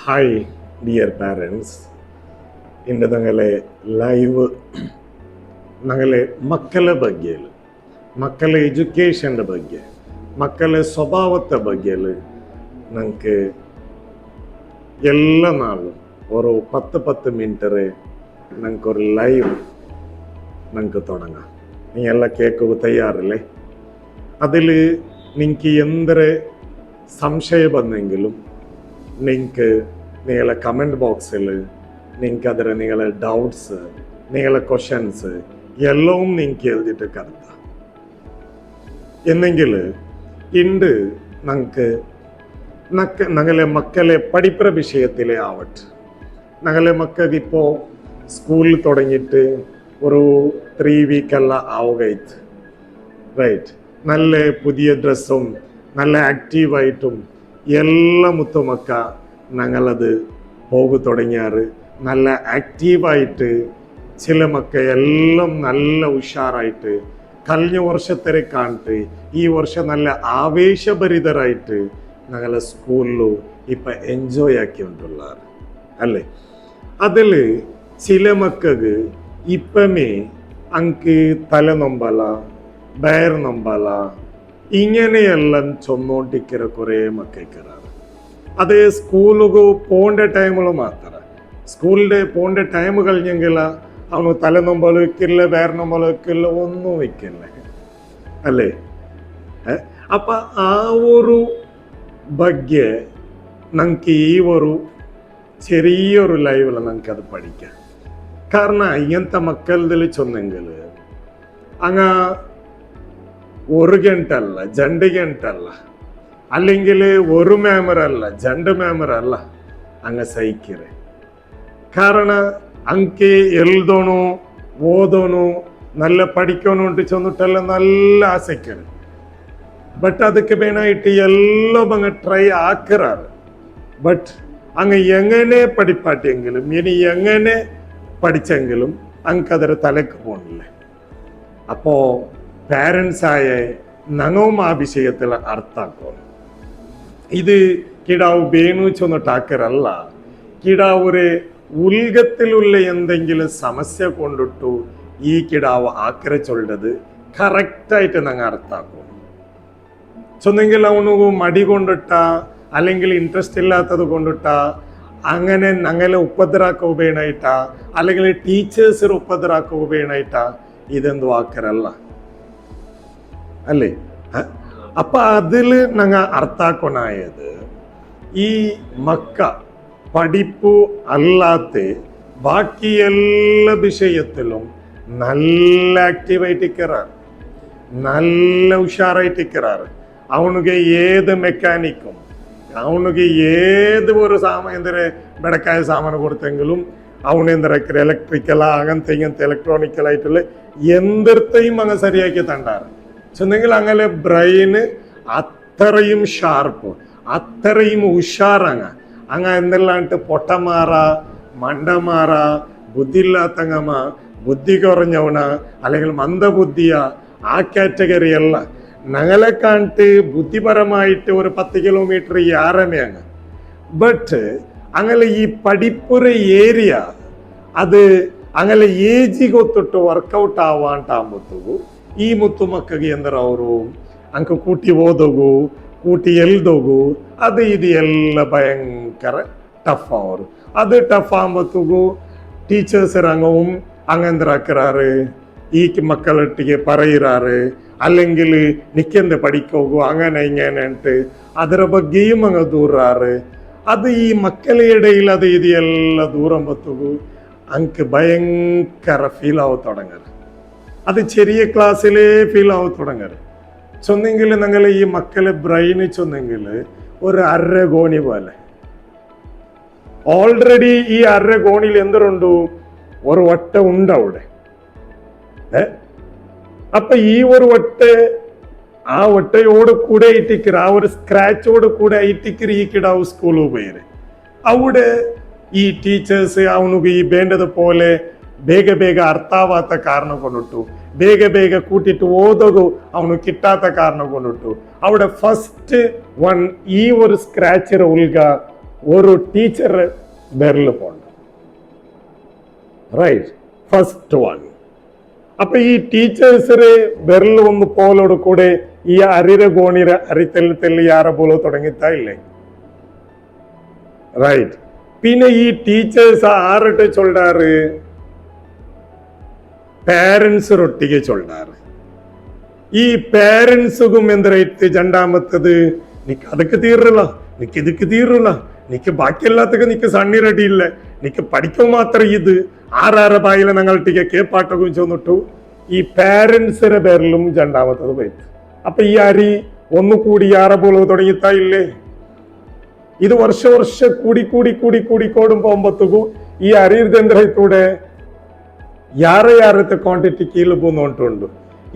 Hi dear parents, ഇന്ന് ഞങ്ങളെ live ഞങ്ങളെ ಮಕ್ಕಳ ಬಗ್ಗೆ, ಮಕ್ಕಳ ಎಜುಕೇಷನ್ ಬಗ್ಗೆ, ಮಕ್ಕಳ ಸ್ವಭಾವದ ಬಗ್ಗೆ ഞങ്ങൾക്ക് എല്ലാ നാളും ഒരു 10 മിനിറ്റ് ഞങ്ങൾക്കൊരു ലൈവ് ഞങ്ങൾക്ക് തുടങ്ങാം. നീ എല്ലാം കേൾക്കുക തയ്യാറല്ലേ? അതിൽ നിങ്ങൾക്ക് എന്തൊരു സംശയം വന്നെങ്കിലും നിങ്ങൾക്ക് നിങ്ങളെ കമൻറ്റ് ബോക്സിൽ നിങ്ങൾക്ക് അതിൽ നിങ്ങളെ ഡൗട്ട്സ്, നിങ്ങളെ ക്വസ്റ്റ്യൻസ് എല്ലാം നിങ്ങൾക്ക് എഴുതിയിട്ട് കരുതാം. എന്നെങ്കിൽ ഇണ്ട് ഞങ്ങളെ മക്കളെ പഠിപ്പുര വിഷയത്തിലെ ആവട്ടെ. ഞങ്ങളെ മക്കൾക്ക് ഇപ്പോൾ സ്കൂളിൽ തുടങ്ങിയിട്ട് ഒരു 3 വീക്കെല്ലാം ആവുകയായിട്ട്, റൈറ്റ്? നല്ല പുതിയ ഡ്രസ്സും നല്ല ആക്റ്റീവായിട്ടും എല്ലാ മുത്തുമക്ക ഞങ്ങളത് തുടങ്ങിയാറ്. നല്ല ആക്റ്റീവായിട്ട് ചില മക്ക എല്ലാം നല്ല ഉഷാറായിട്ട് കഴിഞ്ഞ വർഷത്തെ കാണിട്ട് ഈ വർഷം നല്ല ആവേശഭരിതരായിട്ട് ഞങ്ങളെ സ്കൂളിലും ഇപ്പം എൻജോയ് ആക്കിക്കൊണ്ടുള്ളാറ് അല്ലേ? അതിൽ ചില മക്കൾക്ക് ഇപ്പമേ അങ്ക് തലനൊമ്പല, വയറുനൊമ്പല, ഇങ്ങനെയെല്ലാം ചൊന്നോണ്ടിരിക്കുന്ന കുറേ മക്കൾക്കാണ്. അത് സ്കൂളിൽ പോകേണ്ട ടൈമിൽ മാത്രം. സ്കൂളിൻ്റെ പോകേണ്ട ടൈം കഴിഞ്ഞെങ്കിൽ അവന് തലനൊമ്പൽ വയ്ക്കില്ല, വയറുനൊമ്പൽ വയ്ക്കില്ല, ഒന്നും വയ്ക്കില്ല അല്ലേ? അപ്പം ആ ഒരു ಬಗ್ಗೆ ഞങ്ങൾക്ക് ഈ ഒരു ചെറിയൊരു ലൈവിൽ ഞങ്ങൾക്കത് പഠിക്കാം. കാരണം ഇങ്ങനത്തെ മക്കളതിൽ ചൊന്നെങ്കിൽ അങ്ങ 1 ಗಂಟೆ ಅಲ್ಲ, 2 ಗಂಟೆ ಅಲ್ಲ, അല്ലെങ്കിൽ 1 ಮ್ಯಾಮರ್ ಅಲ್ಲ, 2 ಮ್ಯಾಮರ್ ಅಲ್ಲ, ಹಂಗ ಸೈಕಿರೆ. ಕಾರಣ ಅಂಕೆ ಎಲ್ದೋನು ಓದೋನು നല്ല പഠിക്കണു ചെന്നിട്ടെಲ್ಲ നല്ല ആസയ്ക്കാറ്. ബട്ട് ಅದಕ್ಕೆ വേണമായിട്ട് എല്ലാം അങ്ങ് ട്രൈ ആക്കാറ്. ബട്ട് അങ്ങ് എങ്ങനെ പഠിപ്പാട്ടിയെങ്കിലും ഇനി എങ്ങനെ പഠിച്ചെങ്കിലും അങ്ങക്കതൊരു തലക്ക് പോകണില്ലേ? അപ്പോ പാരൻസായ ഞങ്ങളും ആ വിഷയത്തിൽ അർത്ഥാക്കണം. ഇത് കിടാവ് വേണു ചെന്നിട്ടാക്കരല്ല. കിടാവ് ഒരു ഉൽഗത്തിലുള്ള എന്തെങ്കിലും സമസ്യ കൊണ്ടിട്ടു ഈ കിടാവ് ആക്കര ചൊല്ലത് കറക്റ്റായിട്ട് ഞങ്ങൾ അർത്ഥാക്കും. ചൊന്നെങ്കിൽ അവന് മടി കൊണ്ടിട്ട അല്ലെങ്കിൽ ഇൻട്രസ്റ്റ് ഇല്ലാത്തത് കൊണ്ടിട്ട അങ്ങനെ ഞങ്ങളെ ഉപദ്രാക്ക ഉപേണായിട്ട അല്ലെങ്കിൽ ടീച്ചേഴ്സിന് ഉപദ്രാക്ക ഉപേണായിട്ട ഇതെന്തു ആക്കരല്ല അല്ലേ? അപ്പൊ അതിൽ ഞങ്ങൾ അർത്ഥാക്കൊണായത് ഈ മക്ക പഠിപ്പു അല്ലാത്ത ബാക്കി എല്ലാ വിഷയത്തിലും നല്ല ആക്റ്റീവായിട്ടിക്കറാറ്, നല്ല ഉഷാറായിട്ടിക്കറാറ്. അവനുക്ക് ഏത് മെക്കാനിക്കും, അവനുക്ക് ഏത് ഒരു എന്തൊരു ബെടക്കായ സാമാനം കൊടുത്തെങ്കിലും അവനെന്തരക്കര ഇലക്ട്രിക്കല അങ്ങനത്തെ ഇങ്ങനത്തെ ഇലക്ട്രോണിക്കലായിട്ടുള്ള എന്തിർത്തയും അങ്ങ് ശരിയാക്കി തണ്ടാറ്. ചെന്നെങ്കിൽ അങ്ങനെ ബ്രെയിന് അത്രയും ഷാർപ്പ്, അത്രയും ഉഷാറങ്ങ എന്തെല്ലാണ്ട് പൊട്ടമാറ, മണ്ടമാറ, ബുദ്ധി ഇല്ലാത്തങ്ങമ്മ, ബുദ്ധി കുറഞ്ഞവന അല്ലെങ്കിൽ മന്ദബുദ്ധിയ, ആ കാറ്റഗറി അല്ല. ഞങ്ങളെ കാണിട്ട് ബുദ്ധിപരമായിട്ട് ഒരു 10 കിലോമീറ്റർ യാറനെയാണ്. ബട്ട് അങ്ങനെ ഈ പഠിപ്പുര ഏരിയ അത് അങ്ങനെ ಏಜಿ ಗೊತ್ತಿಟ್ಟು ವರ್ಕೌಟ್ ಆವಾಂಟಾಂಬತ್ತು ಈ ಮುತ್ತು ಮಕ್ಕಳಿಗೆ ಎಂದರೆ ಅವರು ಅಂಕ ಕೂಟಿ ಓದೋಗು, ಕೂಟಿ ಎಲ್ದೋಗು, ಅದು ಇದು ಎಲ್ಲ ಭಯಂಕರ ಟಫ್ ಅವರು. ಅದು ಟಫ್ ಆಂಬತ್ತಿಗೂ ಟೀಚರ್ಸ್ ರಂಗവും അങ്ങെന്തരാക്കാറ് ഈ മക്കളൊട്ടിಗೆ പറയുറാറ്, അല്ലെങ്കിൽ നിൽക്കെന്ത് പഠിക്കോകൂ അങ്ങനെ ഇങ്ങനെട്ട് ಅದರ ಬಗ್ಗೆയും അങ്ങ് ദൂറാറ്. അത് ഈ മക്കളുടെ ഇടയിൽ അത് ഇത് എല്ലാം ദൂരം പത്തുകൂ അങ്ക് ഭയങ്കര ഫീൽ ആവ തുടങ്ങാറ്. അത് ചെറിയ ക്ലാസ്സിലേ ഫീൽ ആവ തുടങ്ങാറ്. ചൊന്നെങ്കിൽ ഞങ്ങൾ ഈ മക്കളെ ബ്രെയിന് ചൊന്നെങ്കിൽ ഒരു 1/2 കോണി പോലെ ഓൾറെഡി ഈ 1/2 കോണിയിൽ എന്തുണ്ടു ഒരു വട്ട ഉണ്ട് അവിടെ. അപ്പൊ ഈ ഒരു വട്ട ആ ഒട്ടയോട് കൂടെ ഇട്ടിക്കർ, ആ ഒരു സ്ക്രാച്ചോട് കൂടെ ഇട്ടിക്കർ ഈ കിടാവ് സ്കൂളിൽ പോയത്. അവിടെ ഈ ടീച്ചേഴ്സ് അവനുക്ക് ഈ വേണ്ടതുപോലെ ಬೇಗ ಬೇಗ ಅರ್ಥ ಆವಾತ ಕಾರಣ ಕೊಂಡಿಟ್ಟು, ಬೇಗ ಬೇಗ ಕೂಟಿಟ್ಟು ಓದೋದು ಅವನು ಕಿಟ್ಟಾತ ಕಾರಣ ಕೊಂಡಿಟ್ಟು അവിടെ ഫസ്റ്റ് വൺ ഈ ഒരു സ്ക്രാച്ചർ ഉൽക ഒരു ടീച്ചർ ബെറിൽ പോണ്ട, റൈറ്റ്, ഫസ്റ്റ് വൺ. അപ്പൊ ഈ ടീച്ചേഴ്സിന് ബെറിൽ ഒന്ന് പോലോട് കൂടെ ഈ അരിര ഗോണിര അരിത്തെല്ല് യാര പോലെ തുടങ്ങിത്താ ഇല്ലേ, റൈറ്റ്. പിന്നെ ഈ ടീച്ചേഴ്സ് ആറിട്ട് ചൊല്ലാറ്, പേരൻസ് ഒട്ടിಗೆ ചൊല്ലാറ്. ഈ പേരൻസും എന്തിട്ട് രണ്ടാമത്തത്, നിക്ക് അതൊക്കെ തീരല, നിക്ക് ഇതൊക്കെ തീരല, നിക്ക് ബാക്കിയെല്ലാത്തക്ക് നിക്ക് സണ്ണീരടി ഇല്ല, നിക്ക് പഠിക്കുക മാത്രം ഇത് ആറാറ ബായിലെ ഞങ്ങൾട്ടിಗೆ കേപ്പാട്ടകും ചെന്നിട്ടു ഈ പേരൻസിന്റെ പേരിലും രണ്ടാമത്തത് പോയിട്ട്. അപ്പൊ ഈ അരി ഒന്നുകൂടി യാറ പോലെ തുടങ്ങിത്താ ഇല്ലേ. ഇത് വർഷ കൂടി കൂടി കൂടി കൂടിക്കോടും പോകുമ്പോഴത്തേക്കും ഈ അരിയുടെ ಯಾರത്തെ ಕ್ವಾಂಟಿಟಿ ಕೀಳು ಬಂದು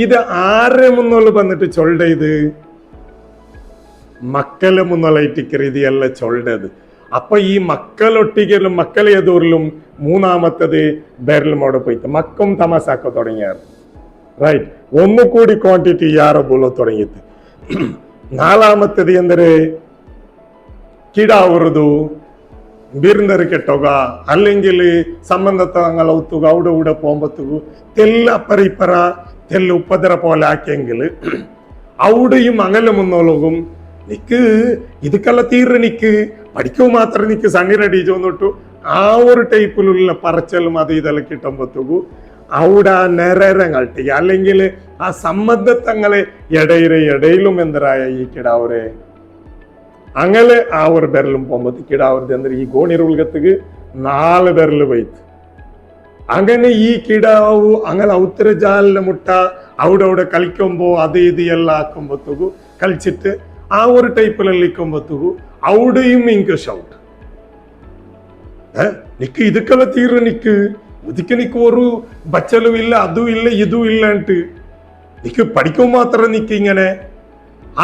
ಇದು ಆರೆ ಮುನ್ನೋಲು ಬಂದಿಟ್ಟು ಚೊಲ್ಡೆ, ಇದು മക്കള മുന്നോളായിട്ടിക്കറി ഇത് എല്ലാം ചൊല്ലത്. അപ്പൊ ഈ മക്കളൊട്ടിക്കലും മക്കളെ എതൂരിലും മൂന്നാമത്തത് ബെരലും അവിടെ പോയിട്ട് മക്കും തമാസാക്ക തുടങ്ങിയാറ്, റൈറ്റ്. ഒന്നുകൂടി ക്വാണ്ടിറ്റി യാറോ ಬೋಲೋ തുടങ്ങിയത്. നാലാമത്തത് എന്തൊരു കിടാവുറതു ബിരുന്നര് കെട്ടുക, അല്ലെങ്കിൽ സംബന്ധത്തെ ഞങ്ങൾ ഔത്തുക, അവിടെ ഇവിടെ പോകുമ്പോഴത്തേക്കു തെല്ല അപ്പറ ഇപ്പറ തെല്ല ഉപ്പതര പോലെ ആക്കിയെങ്കിൽ അവിടെയും അങ്ങനെ മുന്നോളും നിക്ക് ഇതൊക്കെല്ലാം തീരെ നിക്ക് പഠിക്കുക മാത്രം നിക്ക് സണ്ണിരടി ചോന്നിട്ടു ആ ഒരു ടൈപ്പിലുള്ള പറച്ചലും അത് ഇതെല്ലാം കിട്ടുമ്പോഴത്തേക്കു അവിടെ ആ നെരരങ്ങൾട്ടി അല്ലെങ്കിൽ ആ സംബന്ധത്തങ്ങളെ ഇടയിലും എന്തരായ ഈ കിടാവരെ അങ്ങനെ ആ ഒരു ബെരലും പോകുമ്പോൾ കിടാവരുടെ ಅಂದ್ರೆ ഈ ഗോണിറുൽഗത്തിക്ക് 4 ബെരല് പോയിട്ട് അങ്ങനെ ഈ കിടാവു അങ്ങനെ ഔത്തരജാലിന്റെ മുട്ട അവിടെ കളിക്കുമ്പോ അത് ഇത് എല്ലാം ആക്കുമ്പോഴത്തേക്കു കളിച്ചിട്ട് ആ ഒരു ടൈപ്പിലെല്ലാം ഇരിക്കുമ്പോഴത്തേക്കു അവിടെയും ഇങ്ക ഷൗട്ട്, നിക്ക് ഇതൊക്കെല്ലാം തീരെ നിക്ക് ഇതിക്ക് നിക്ക് ഒരു ബച്ചലും ഇല്ല, അതും ഇല്ല ഇതും ഇല്ല എന്നിട്ട് നിക്ക് പഠിക്കും മാത്രം നിക്ക് ഇങ്ങനെ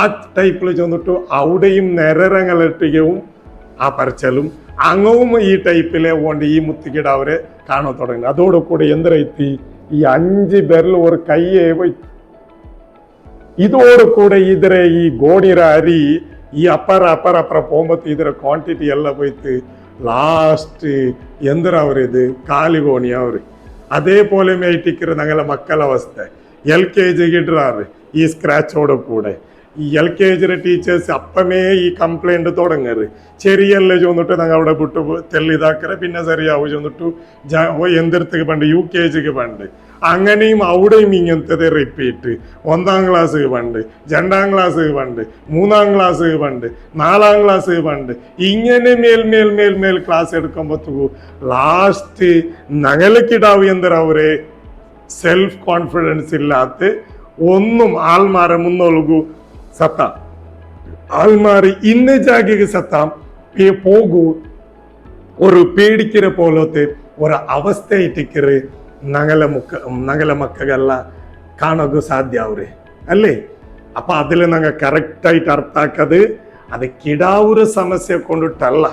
ആ ടൈപ്പിൽ ചെന്നിട്ടു അവിടെയും നെരരങ്ങളിട്ടികവും ആ പറിച്ചലും അങ്ങവും ഈ ടൈപ്പിലെ കൊണ്ട് ഈ മുത്തിക്കിടാവരെ കാണാൻ തുടങ്ങി. അതോടുകൂടി എന്തരത്തി ഈ 5 ബെരൽ ഒരു കയ്യേ പോയി. ഇതോടുകൂടെ ഇതിരെ ഈ ഗോണിര അരി ഈ അപ്പറ പോകുമ്പോ ഇതിരെ ക്വാണ്ടിറ്റി എല്ലാം പോയിട്ട് ലാസ്റ്റ് എന്തരവർ ഇത് കാലുകോണി അവര്. അതേപോലെ മേറ്റിക്കിற ഞങ്ങളെ മക്കളവസ്ഥ LKG ഇടാറ് ഈ സ്ക്രാച്ചോടെ കൂടെ ഈ LKG ടീച്ചേഴ്സ് അപ്പമേ ഈ കംപ്ലൈന്റ് തുടങ്ങറ്, ചെറിയല്ലേ ചോന്നിട്ട് ഞങ്ങൾ അവിടെ വിട്ടു തെല്ലിതാക്കറ, പിന്നെ ശരിയാവും ചോന്നിട്ടു എന്തിടത്തേക്ക് പണ്ട് UKGക്ക് പണ്ട് അങ്ങനെയും അവിടെയും ഇങ്ങനത്തെ റിപ്പീറ്റ്. 1ാം ക്ലാസ് പണ്ട്, 2ാം ക്ലാസ് പണ്ട്, 3ാം ക്ലാസ് പണ്ട്, 4ാം ക്ലാസ് പണ്ട്, ഇങ്ങനെ മേൽ ക്ലാസ് എടുക്കുമ്പോഴത്തേക്കു ലാസ്റ്റ് ഞങ്ങൾക്കിടാവ് എന്തരവരെ സെൽഫ് കോൺഫിഡൻസ് ഇല്ലാത്ത ഒന്നും ആൾമാരെ മുന്നോൽകു സത്ത ആൾമാര് ഇന്ന ജാഗക്ക് സത്താം പോകൂ ഒരു പേടിക്കിற പോലത്തെ ഒരു അവസ്ഥയിട്ടിക്കറ് ഞങ്ങളെ മക്കൾക്കെಲ್ಲ കാണೋಕೆ ಸಾಧ್ಯ ಅವ್ರೆ ಅಲ್ಲೇ. ಅಪ್ಪ അതിൽ ഞങ്ങൾ കറക്റ്റായിട്ട് അർത്ഥാക്കത് അത് കിടാവുര സമസ്യ കൊണ്ടിട്ടല്ല.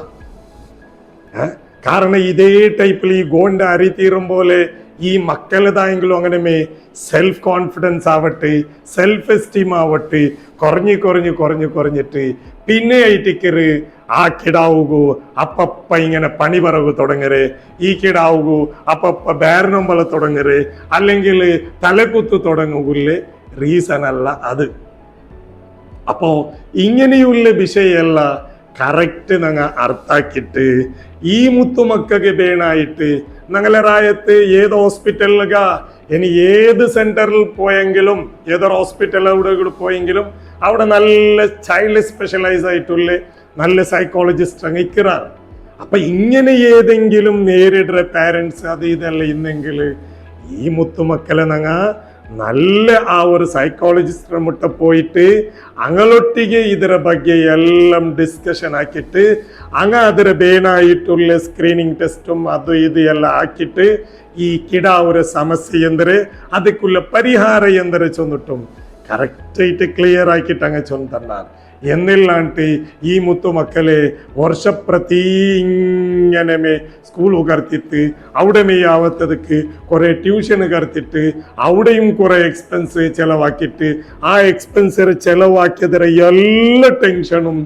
കാരണം ഇതേ ടൈപ്പിൽ ഈ ഗോണ്ട അരി തീരും പോലെ ഈ മക്കളതായെങ്കിലും അങ്ങനെ സെൽഫ് കോൺഫിഡൻസ് ആവട്ടെ, സെൽഫ് എസ്റ്റീം ആവട്ടെ കുറഞ്ഞിട്ട് പിന്നെ ആയിട്ടിക്കറ് ആ കിടാവുകു അപ്പപ്പ ഇങ്ങനെ പണി പറകു തുടങ്ങര്, ഈ കിടാവുകു അപ്പപ്പ ബേരനൊമ്പല തുടങ്ങര്, അല്ലെങ്കിൽ തലക്കുത്ത് തുടങ്ങുകില്ലേ. റീസൺ അല്ല അത്. അപ്പോ ഇങ്ങനെയുള്ള വിഷയമല്ല കറക്റ്റ് ഞങ്ങൾ അർത്ഥാക്കിയിട്ട് ഈ മുത്തുമക്കൾക്ക് വേണായിട്ട് ഞങ്ങളെ റായത്ത് ഏത് ഹോസ്പിറ്റലിക ഇനി ഏത് സെന്ററിൽ പോയെങ്കിലും ഏതൊരു ഹോസ്പിറ്റൽ അവിടെ പോയെങ്കിലും അവിടെ നല്ല ചൈൽഡ് സ്പെഷ്യലൈസ് ആയിട്ടുള്ള നല്ല സൈക്കോളജിസ്റ്റ് നിൽക്കാറ്. അപ്പൊ ഇങ്ങനെ ഏതെങ്കിലും നേരിടുന്ന പാരൻസ് അത് ഇതെല്ലാം ഇന്നെങ്കിൽ ഈ മുത്തുമക്കളെ ഞങ്ങൾ നല്ല ആ ഒരു സൈക്കോളജിസ്റ്റ് മുട്ട പോയിട്ട് അങ്ങൊട്ടിಗೆ ಇದರ ಬಗ್ಗೆ എല്ലാം ഡിസ്കഷൻ ആക്കിയിട്ട് അതിರ ಬೇನಾയിട്ടുള്ള സ്ക്രീനിങ് ടെസ്റ്റും ಅದು ಇದು ಎಲ್ಲ ಹಾಕಿಟ್ಟು ഈ കിടാവുര സമസ്യ എന്തൊരു ಅದಕ್ಕುള്ള പരിഹാര എന്തൊരു ചൊന്നിട്ടും കറക്റ്റായിട്ട് ക്ലിയർ ആക്കിയിട്ട് അങ്ങ് ചൊന്നാർ. എന്നില്ലാണ്ട് ഈ മുത്തുമക്കളെ വർഷപ്രതി ഇങ്ങനെ സ്കൂൾ കർത്തിട്ട് അവിടെ ആവത്തതക്ക് കുറെ ട്യൂഷന് കർത്തിട്ട് അവിടെയും കുറെ എക്സ്പെൻസ് ചെലവാക്കിയിട്ട് ആ എക്സ്പെൻസ് ചെലവാക്കിയതിരെ എല്ലാ ടെൻഷനും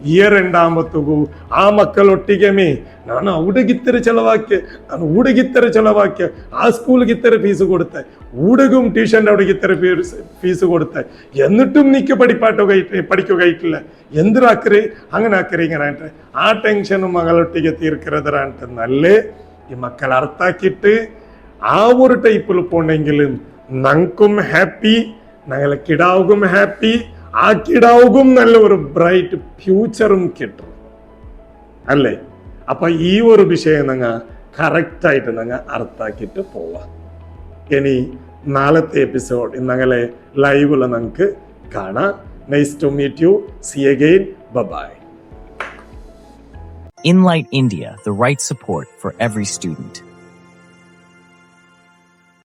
ಇಯರ್ ಎಂಡ್ ಆಂಬತ್ತುಗು ಆ ಮಕ್ಕಳೊಟ್ಟಿಗೆಮೆ ನಾನು ಊಡಗಿತ್ತರ ಚೆಲವಾಕ್ಯ ನಾನು ಊಡಗಿತ್ತರ ಚೆಲವಾಕ್ಯ ആ സ്കൂളിಗಿത്തര ഫീസ് കൊടുത്ത ഊടകും ട്യൂഷൻ അവിടേക്കിത്തര ഫീസ് കൊടുത്ത എന്നിട്ടും നിക്ക് പഠിക്കുകയിട്ടില്ല എന്തിനാക്കര് അങ്ങനെ ആക്കര് ഇങ്ങനെ ആ ടെൻഷനും മകളൊട്ടിಗೆ തീർக்கிறதுറാன்ட்டு നല്ല ഈ മക്കൾ അർത്ഥാക്കിയിട്ട് ആ ഒരു ടൈപ്പിൽ പോണെങ്കിലും ഞങ്ങൾക്കും ഹാപ്പി ഞങ്ങളെ കിടാവുകും ഹാപ്പി ആ കിടാവുകും നല്ല ഒരു ബ്രൈറ്റ് ഫ്യൂച്ചറും കിട്ടും അല്ലേ? അപ്പൊ ഈ ഒരു വിഷയം ഞങ്ങൾ കറക്റ്റായിട്ട് ഞങ്ങൾ അർത്ഥാക്കിയിട്ട് പോവാം. ഇനി നാളത്തെ എപ്പിസോഡ് ഞങ്ങളെ ലൈവിൽ ഞങ്ങൾക്ക് കാണാം. Nice to meet you. See again. Bye. Enlight India, the right support for every student.